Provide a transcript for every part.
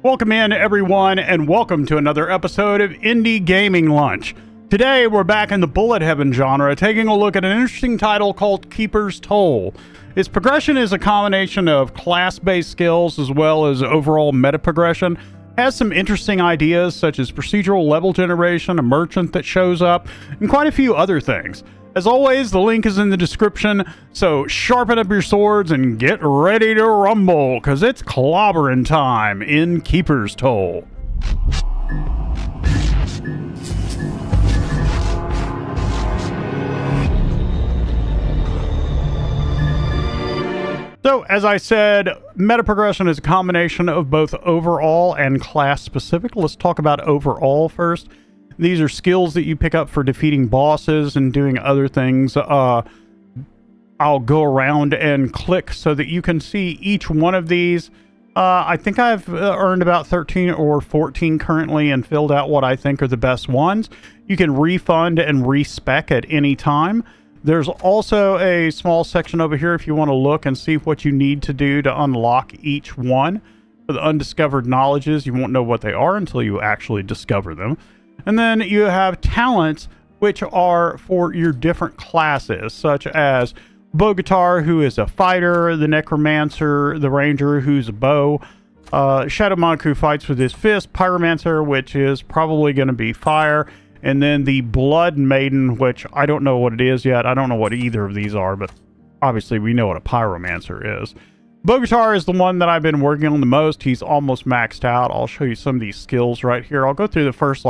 Welcome in, everyone, and welcome to another episode of Indie Gaming Lunch. Today, we're back in the bullet heaven genre, taking a look at an interesting title called Keeper's Toll. Its progression is a combination of class-based skills as well as overall meta progression. Has some interesting ideas such as procedural level generation, a merchant that shows up, and quite a few other things. As always, the link is in the description, so sharpen up your swords and get ready to rumble, because it's clobbering time in Keeper's Toll. So, as I said, meta progression is a combination of both overall and class-specific. Let's talk about overall first. These are skills that you pick up for defeating bosses and doing other things. I'll go around and click so that you can see each one of these. I think I've earned about 13 or 14 currently and filled out what I think are the best ones. You can refund and respec at any time. There's also a small section over here if you want to look and see what you need to do to unlock each one. For the undiscovered knowledges, you won't know what they are until you actually discover them. And then you have talents, which are for your different classes, such as Bogatar, who is a fighter, the Necromancer, the Ranger, who's a bow, Shadow Monk, who fights with his fist, Pyromancer, which is probably going to be fire, and then the Blood Maiden, which I don't know what it is yet. I don't know what either of these are, but obviously we know what a Pyromancer is. Bogatar is the one that I've been working on the most. He's almost maxed out. I'll show you some of these skills right here. I'll go through the first,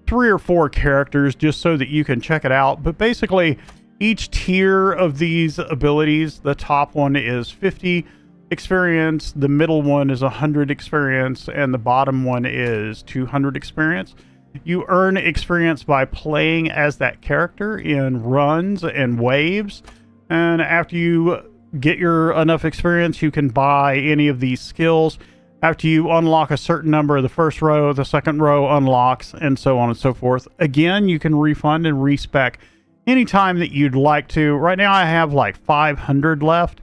3 or 4 characters just so that you can check it out. But basically, each tier of these abilities, the top one is 50 experience, the middle one is 100 experience, and the bottom one is 200 experience. You earn experience by playing as that character in runs and waves. And after you get your enough experience, you can buy any of these skills. After you unlock a certain number, the first row, the second row unlocks, and so on and so forth. Again, you can refund and respec anytime that you'd like to. Right now, I have 500 left.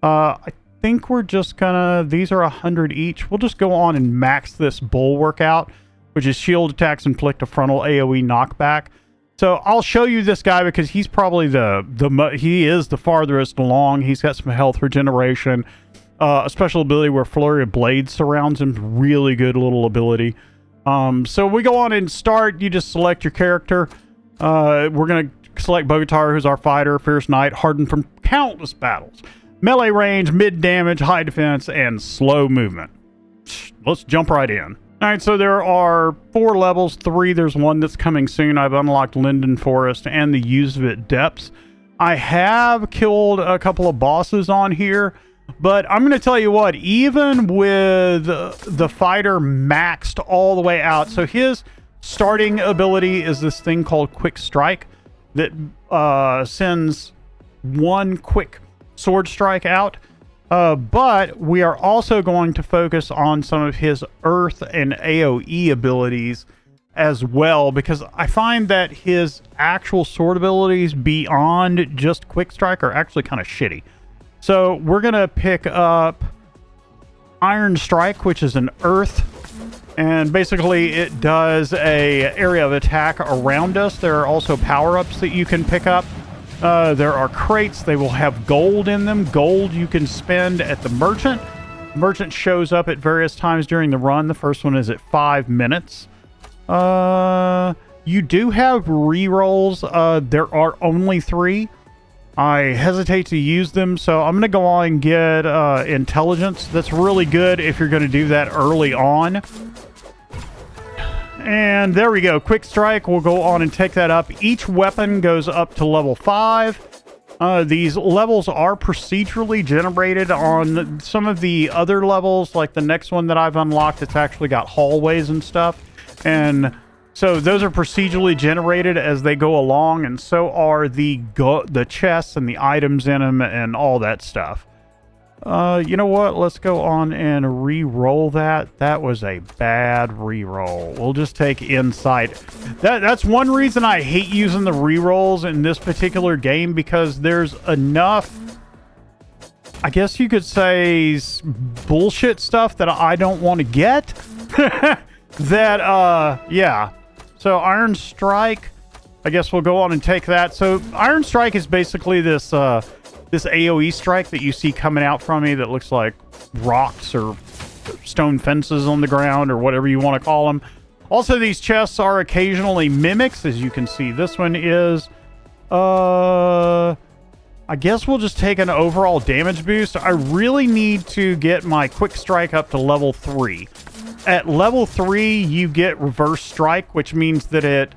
I think we're just gonna... These are 100 each. We'll just go on and max this bulwark out, which is shield attacks inflict a frontal AoE knockback. So I'll show you this guy because he's probably he is the farthest along. He's got some health regeneration. A special ability where Flurry of Blades surrounds him. Really good little ability. So we go on and start. You just select your character. We're going to select Bogatar, who's our fighter, fierce knight, hardened from countless battles. Melee range, mid damage, high defense, and slow movement. Let's jump right in. All right, so there are 4 levels. 3, there's one that's coming soon. I've unlocked Linden Forest and the Usvit Depths. I have killed a couple of bosses on here. But I'm going to tell you what, even with the fighter maxed all the way out, so his starting ability is this thing called Quick Strike that sends 1 quick sword strike out. But we are also going to focus on some of his earth and AoE abilities as well, because I find that his actual sword abilities beyond just Quick Strike are actually kind of shitty. So we're going to pick up Iron Strike, which is an earth. And basically it does a area of attack around us. There are also power-ups that you can pick up. There are crates. They will have gold in them. Gold you can spend at the merchant. Merchant shows up at various times during the run. The first one is at 5 minutes. You do have rerolls. There are only 3. I hesitate to use them, so I'm going to go on and get intelligence. That's really good if you're going to do that early on. And there we go. Quick Strike. We'll go on and take that up. Each weapon goes up to level 5. These levels are procedurally generated on some of the other levels, like the next one that I've unlocked. It's actually got hallways and stuff. And so those are procedurally generated as they go along, and so are the chests and the items in them and all that stuff. You know what? Let's go on and re-roll that. That was a bad re-roll. We'll just take Insight. That's one reason I hate using the re-rolls in this particular game, because there's enough I guess you could say, bullshit stuff that I don't want to get. Yeah. So Iron Strike, I guess we'll go on and take that. So Iron Strike is basically this this AoE strike that you see coming out from me that looks like rocks or stone fences on the ground or whatever you want to call them. Also, these chests are occasionally mimics, as you can see. This one is, I guess we'll just take an overall damage boost. I really need to get my quick strike up to level 3. At level 3, you get reverse strike, which means that it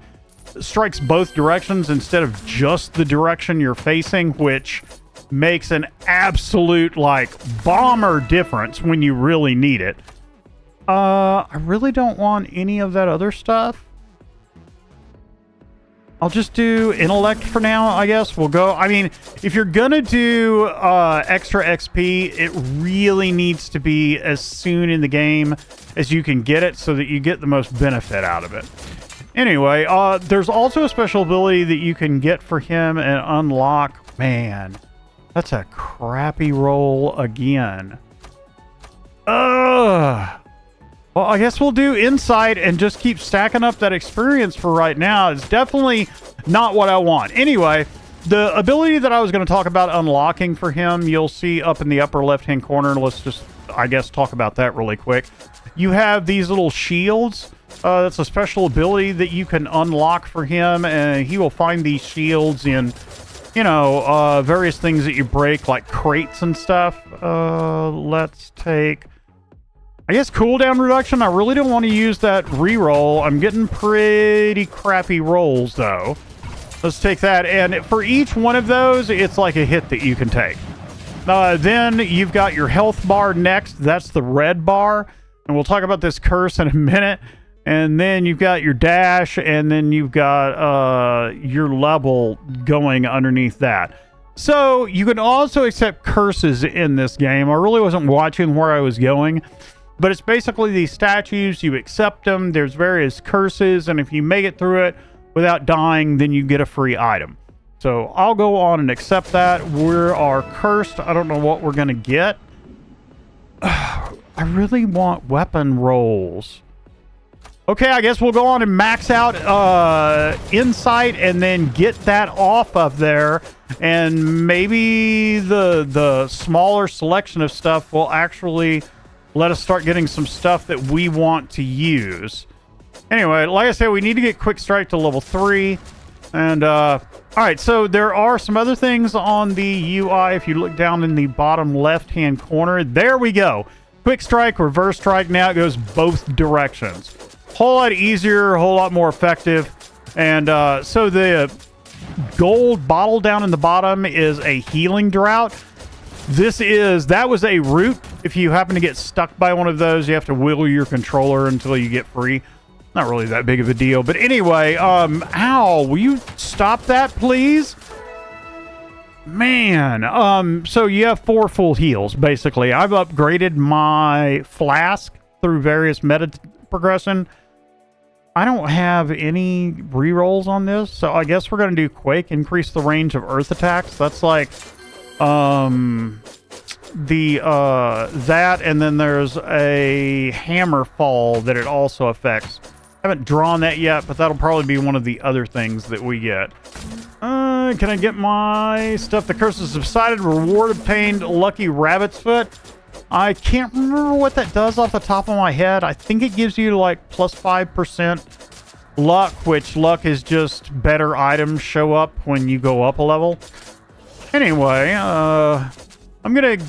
strikes both directions instead of just the direction you're facing, which makes an absolute, like, bomber difference when you really need it. I really don't want any of that other stuff. I'll just do intellect for now, I guess. We'll go. I mean, if you're gonna do extra XP, it really needs to be as soon in the game as you can get it so that you get the most benefit out of it. Anyway, there's also a special ability that you can get for him and unlock. Man, that's a crappy roll again. Ugh. Well, I guess we'll do insight and just keep stacking up that experience for right now. It's definitely not what I want. Anyway, the ability that I was going to talk about unlocking for him, you'll see up in the upper left-hand corner. Let's just, I guess, talk about that really quick. You have these little shields. That's a special ability that you can unlock for him, and he will find these shields in, you know, various things that you break, like crates and stuff. Let's take, I guess, cooldown reduction. I really don't want to use that reroll. I'm getting pretty crappy rolls, though. Let's take that. And for each one of those, it's like a hit that you can take. Then you've got your health bar next. That's the red bar. And we'll talk about this curse in a minute. And then you've got your dash. And then you've got your level going underneath that. So you can also accept curses in this game. I really wasn't watching where I was going. But it's basically these statues, you accept them, there's various curses, and if you make it through it without dying, then you get a free item. So I'll go on and accept that. We are cursed. I don't know what we're going to get. I really want weapon rolls. Okay, I guess we'll go on and max out insight and then get that off of there. And maybe the smaller selection of stuff will actually let us start getting some stuff that we want to use. Anyway, like I said, we need to get quick strike to level 3. And, all right, so there are some other things on the UI. If you look down in the bottom left-hand corner, there we go. Quick strike, reverse strike. Now it goes both directions. Whole lot easier, a whole lot more effective. And so the gold bottle down in the bottom is a healing drought. That was a root. If you happen to get stuck by one of those, you have to wiggle your controller until you get free. Not really that big of a deal. But anyway, ow, will you stop that, please? Man, so you have 4 full heals, basically. I've upgraded my flask through various meta progression. I don't have any rerolls on this, so I guess we're going to do Quake, increase the range of earth attacks. That's like that, and then there's a hammer fall that it also affects. I haven't drawn that yet, but that'll probably be one of the other things that we get. Can I get my stuff? The curse has subsided. Reward obtained. Lucky rabbit's foot. I can't remember what that does off the top of my head. I think it gives you like plus 5% luck, which luck is just better items show up when you go up a level. Anyway, I'm going to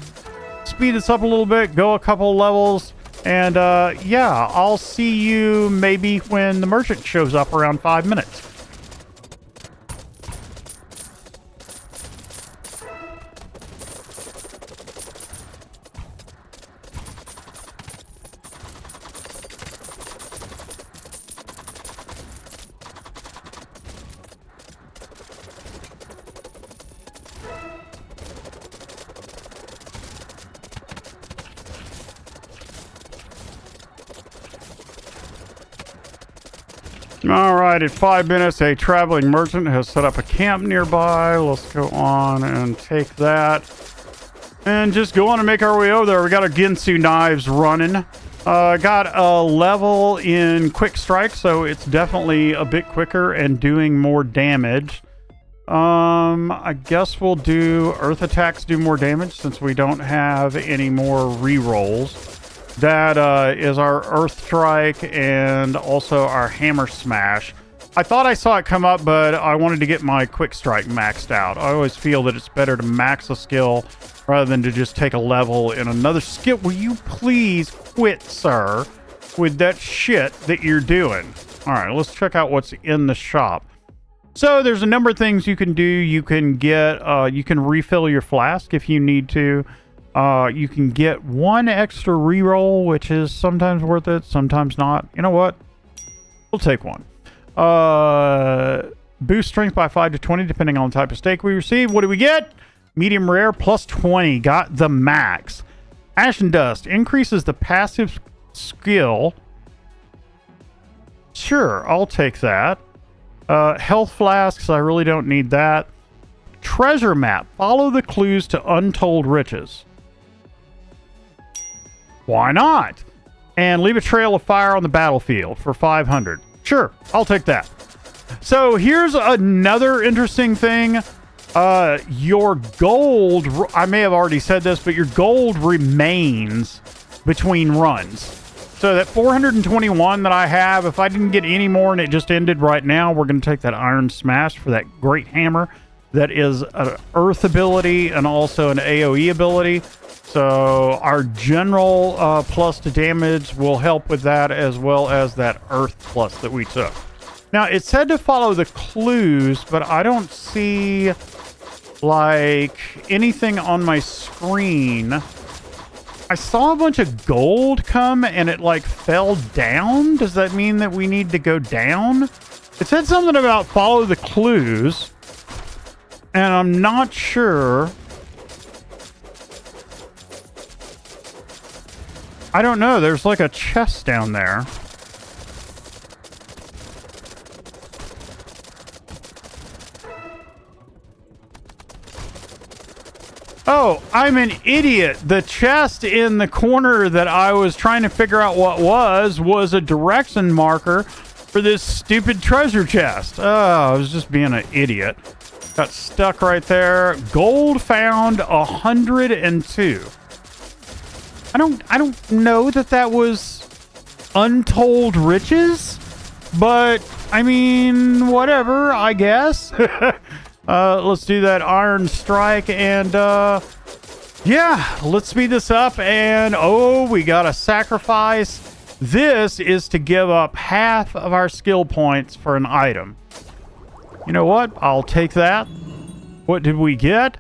speed this up a little bit, go a couple levels, and yeah, I'll see you maybe when the merchant shows up around 5 minutes. All right, at 5 minutes, a traveling merchant has set up a camp nearby. Let's go on and take that. And just go on and make our way over there. We got our Ginsu knives running. Got a level in quick strike, so it's definitely a bit quicker and doing more damage. I guess we'll do earth attacks do more damage since we don't have any more rerolls. That is our earth strike and also our hammer smash. I thought I saw it come up, but I wanted to get my quick strike maxed out. I always feel that it's better to max a skill rather than to just take a level in another skill. Will you please quit, sir, with that shit that you're doing? All right, let's check out what's in the shop. So there's a number of things you can do. You can get, you can refill your flask if you need to. You can get one extra reroll, which is sometimes worth it, sometimes not. You know what? We'll take one. Boost strength by 5 to 20, depending on the type of steak we receive. What do we get? Medium rare plus 20. Got the max. Ash and Dust increases the passive skill. Sure, I'll take that. Health flasks, I really don't need that. Treasure map. Follow the clues to untold riches. Why not? And leave a trail of fire on the battlefield for 500. Sure, I'll take that. So here's another interesting thing. Your gold, I may have already said this, but your gold remains between runs. So that 421 that I have, if I didn't get any more and it just ended right now, we're going to take that Iron Smash for that great hammer. That is an Earth ability and also an AoE ability. So our general plus to damage will help with that, as well as that Earth plus that we took. Now, it said to follow the clues, but I don't see, like, anything on my screen. I saw a bunch of gold come and it, like, fell down. Does that mean that we need to go down? It said something about follow the clues, and I'm not sure. I don't know. There's, like, a chest down there. Oh, I'm an idiot. The chest in the corner that I was trying to figure out what was a direction marker for this stupid treasure chest. Oh, I was just being an idiot. Got stuck right there. Gold found 102. I don't know that was untold riches, but I mean, whatever, I guess. Let's do that Iron Strike, and yeah, let's speed this up. And oh, we got a sacrifice. This is to give up half of our skill points for an item. You know what? I'll take that. What did we get?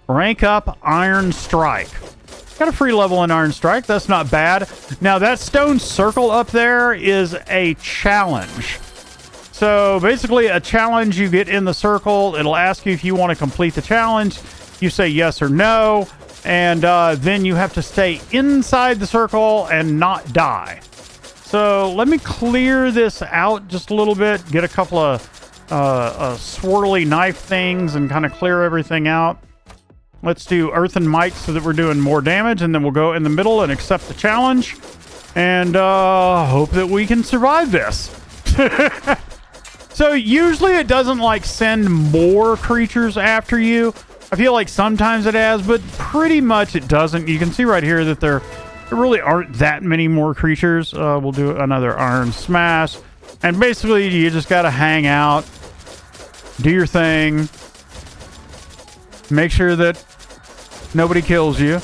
Rank up Iron Strike. Got a free level in Iron Strike. That's not bad. Now, that stone circle up there is a challenge. So basically a challenge, you get in the circle. It'll ask you if you want to complete the challenge. You say yes or no. And then you have to stay inside the circle and not die. So let me clear this out just a little bit. Get a couple of swirly knife things and kind of clear everything out. Let's do Earth and Might so that we're doing more damage. And then we'll go in the middle and accept the challenge. And hope that we can survive this. So usually it doesn't like send more creatures after you. I feel like sometimes it has, but pretty much it doesn't. You can see right here that there really aren't that many more creatures. We'll do another Iron Smash. And basically you just got to hang out, do your thing, make sure that nobody kills you.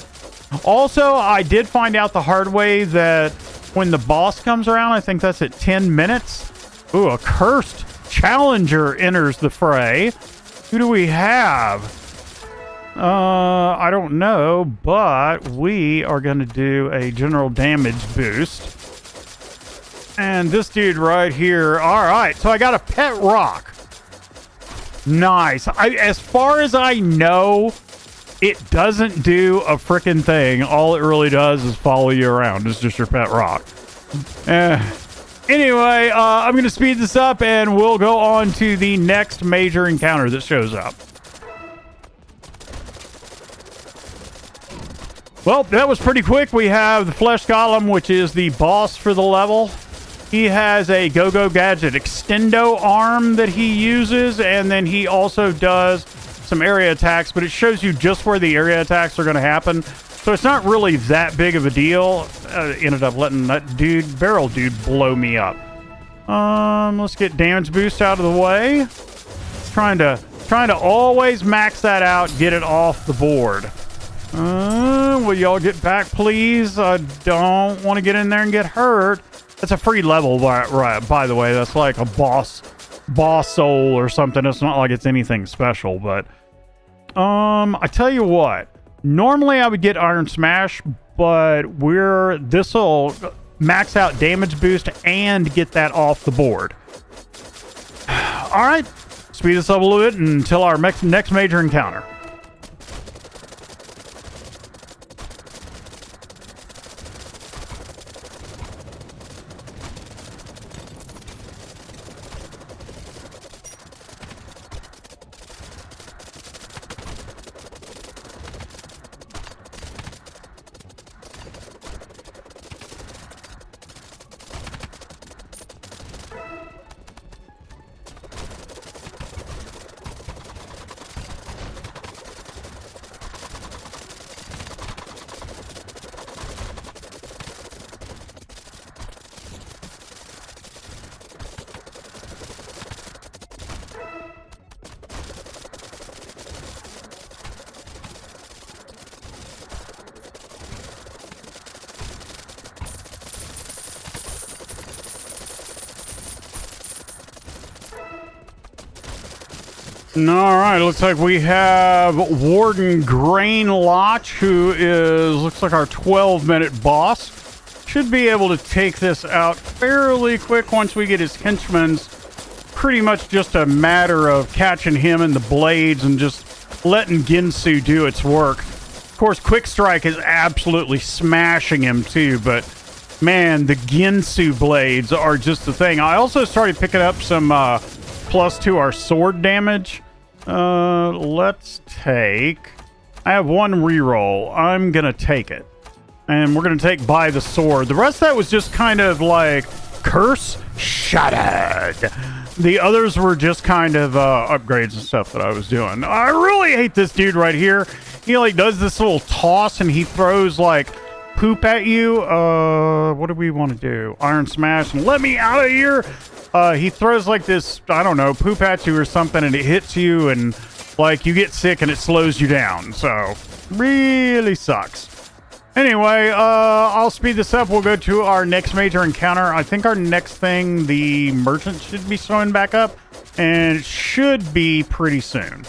Also, I did find out the hard way that when the boss comes around, I think that's at 10 minutes. Ooh, a cursed challenger enters the fray. Who do we have? I don't know, but we are going to do a general damage boost. And this dude right here. All right, so I got a pet rock. Nice. As far as I know, it doesn't do a frickin' thing. All it really does is follow you around. It's just your pet rock. Anyway, I'm going to speed this up and we'll go on to the next major encounter that shows up. Well, that was pretty quick. We have the Flesh Golem, which is the boss for the level. He has a Go-Go Gadget Extendo arm that he uses, and then he also does some area attacks, but it shows you just where the area attacks are going to happen. So it's not really that big of a deal. Ended up letting that barrel dude blow me up. Let's get damage boost out of the way. Trying to always max that out, get it off the board. Will y'all get back, please? I don't want to get in there and get hurt. That's a free level, by the way. That's like a boss soul or something. It's not like it's anything special, but I tell you what. Normally I would get Iron Smash, but this'll max out damage boost and get that off the board. All right, speed this up a little bit until our next major encounter. All right, looks like we have Warden Grainlotch, who looks like our 12-minute boss. Should be able to take this out fairly quick once we get his henchmen's. Pretty much just a matter of catching him in the blades and just letting Ginsu do its work. Of course, Quick Strike is absolutely smashing him too, but man, the Ginsu blades are just the thing. I also started picking up some plus to our sword damage. Let's take... I have one reroll. I'm gonna take it. And we're gonna take by the sword. The rest of that was just kind of like curse shattered. The others were just kind of upgrades and stuff that I was doing. I really hate this dude right here. He like does this little toss and he throws like poop at you. What do we want to do? Iron Smash and let me out of here. He throws like this, I don't know, poop at you or something, and it hits you, and like you get sick and it slows you down. So really sucks. Anyway, I'll speed this up. We'll go to our next major encounter. I think our next thing, the merchant should be showing back up, and it should be pretty soon.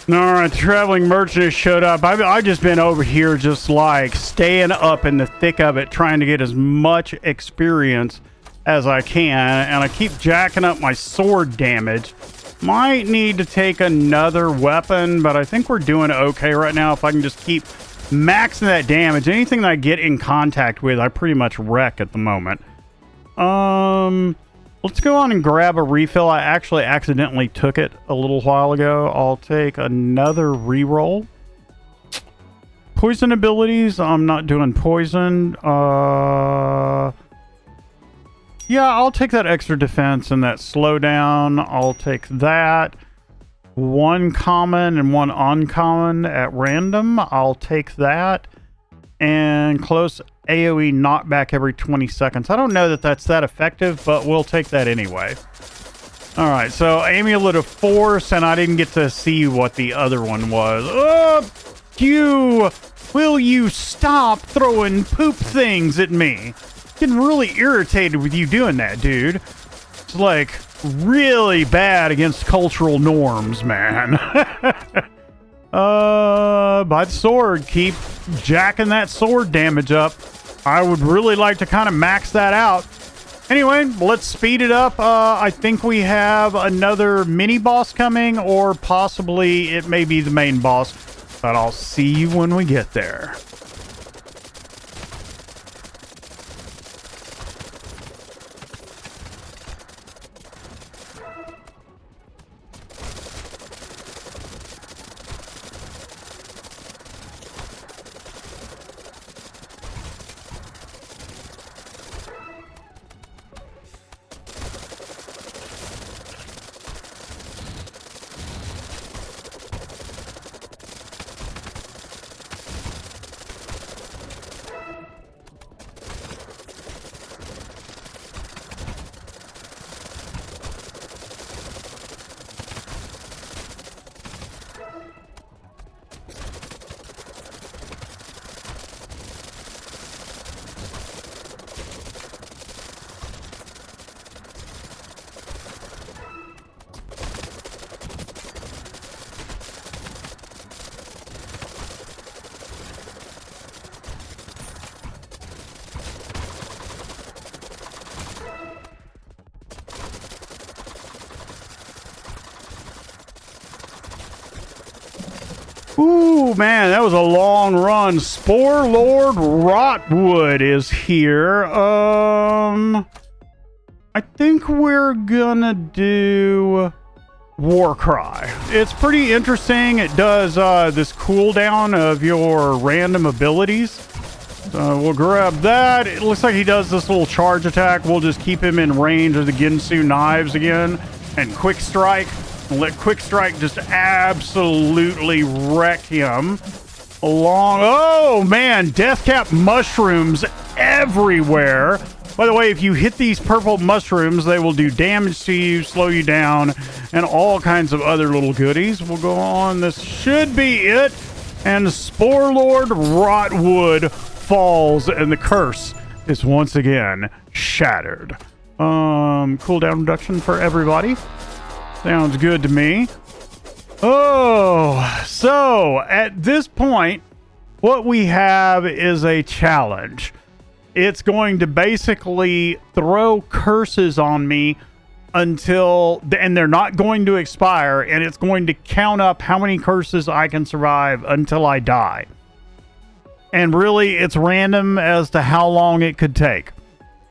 Alright, the traveling merchant has showed up. I've just been over here just like staying up in the thick of it, trying to get as much experience as I can, and I keep jacking up my sword damage. Might need to take another weapon, but I think we're doing okay right now if I can just keep maxing that damage. Anything that I get in contact with, I pretty much wreck at the moment. Let's go on and grab a refill. I actually accidentally took it a little while ago. I'll take another reroll. Poison abilities. I'm not doing poison. Yeah, I'll take that extra defense and that slowdown. I'll take that. One common and one uncommon at random. I'll take that. And close AoE knockback every 20 seconds. I don't know that that's that effective, but we'll take that anyway. Alright, so Amulet of Force, and I didn't get to see what the other one was. Will you stop throwing poop things at me? Getting really irritated with you doing that, dude. It's like really bad against cultural norms, man. By the sword, keep jacking that sword damage up. I would really like to kind of max that out. Anyway, let's speed it up. I think we have another mini boss coming, or possibly it may be the main boss, but I'll see you when we get there. Ooh, man, that was a long run. Spore Lord Rotwood is here. I think we're gonna do Warcry. It's pretty interesting. It does this cooldown of your random abilities. So we'll grab that. It looks like he does this little charge attack. We'll just keep him in range of the Ginsu knives again. And Quick Strike. And let Quick Strike just absolutely wreck him. Oh, man. Deathcap mushrooms everywhere. By the way, if you hit these purple mushrooms, they will do damage to you, slow you down, and all kinds of other little goodies. We'll go on. This should be it. And Spore Lord Rotwood falls, and the curse is once again shattered. Cooldown reduction for everybody. Sounds good to me. Oh, so at this point, what we have is a challenge. It's going to basically throw curses on me until, and they're not going to expire, and it's going to count up how many curses I can survive until I die. And really, it's random as to how long it could take.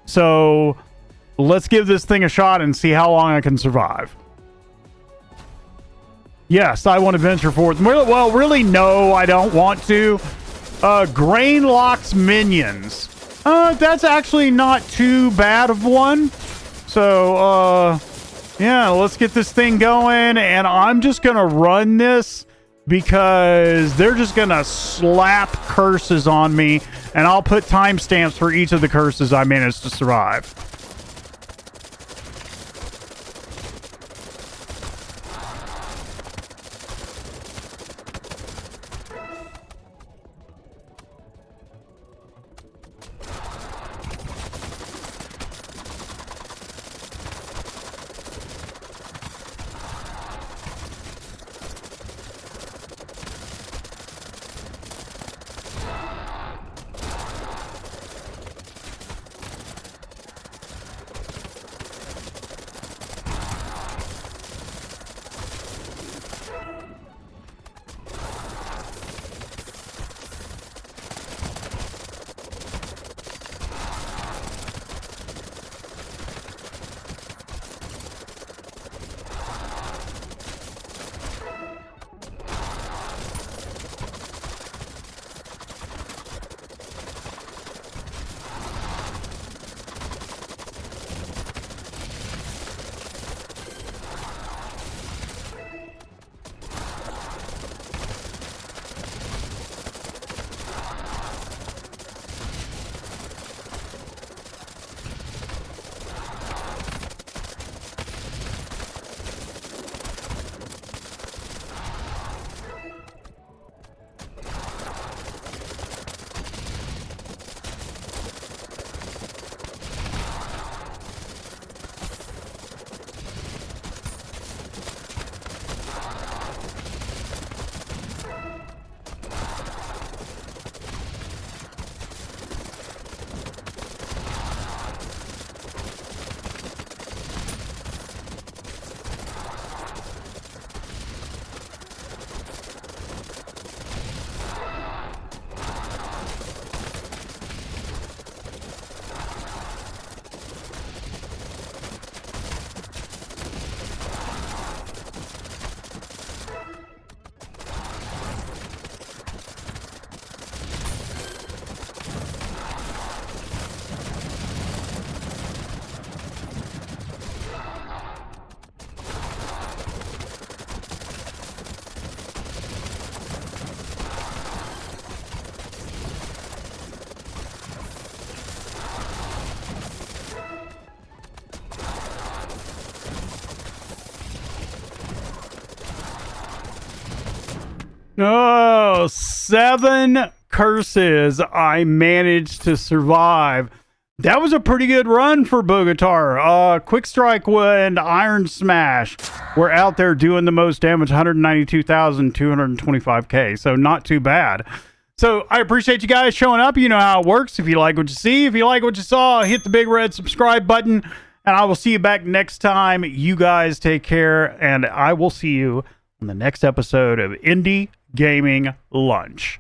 So let's give this thing a shot and see how long I can survive. Yes, I want to venture forth. Well, really, no, I don't want to. Grainlock's minions. That's actually not too bad of one. So, yeah, let's get this thing going. And I'm just going to run this because they're just going to slap curses on me. And I'll put timestamps for each of the curses I managed to survive. Oh, 7 curses I managed to survive. That was a pretty good run for Bogatar. Quick Strike and Iron Smash were out there doing the most damage, 192,225k. So not too bad. So I appreciate you guys showing up. You know how it works. If you like what you see, if you like what you saw, hit the big red subscribe button. And I will see you back next time. You guys take care. And I will see you on the next episode of Indie Gaming Lunch.